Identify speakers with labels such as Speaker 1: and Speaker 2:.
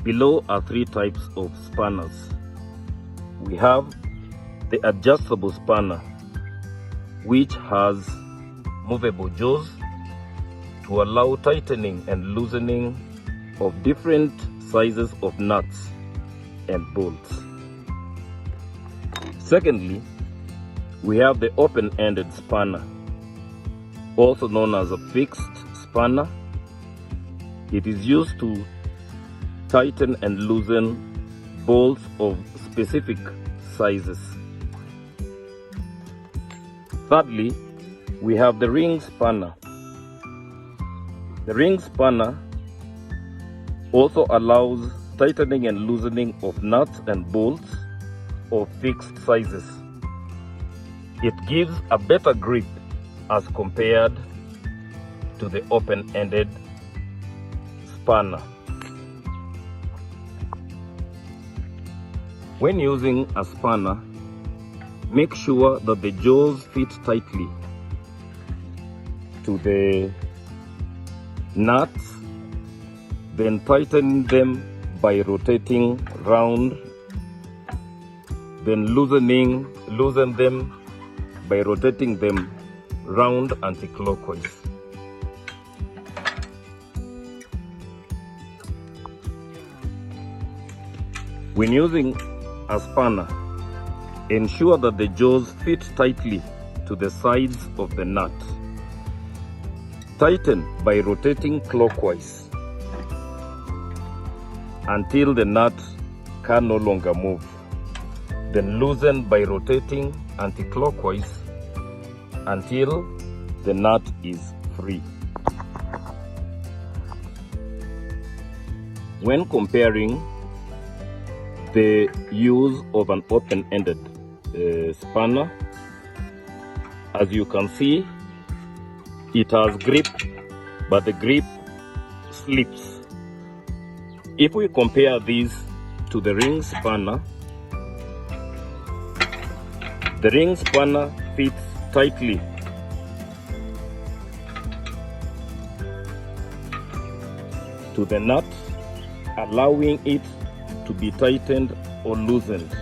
Speaker 1: Below are three types of spanners. We have the adjustable spanner, which has movable jaws to allow tightening and loosening of different sizes of nuts and bolts. Secondly, we have the open-ended spanner, also known as a fixed spanner. It is used to tighten and loosen bolts of specific sizes. Thirdly, we have the ring spanner. The ring spanner also allows tightening and loosening of nuts and bolts of fixed sizes. It gives a better grip as compared to the open-ended spanner. When using a spanner, make sure that the jaws fit tightly to the nuts, then tighten them by rotating round, then loosen them by rotating them round anti-clockwise. When using a spanner, ensure that the jaws fit tightly to the sides of the nut. Tighten by rotating clockwise until the nut can no longer move. Then loosen by rotating anti-clockwise until the nut is free. When comparing the use of an open-ended spanner, as you can see, it has grip, but the grip slips. If we compare these to the ring spanner, the ring spanner fits tightly to the nut, allowing it to be tightened or loosened.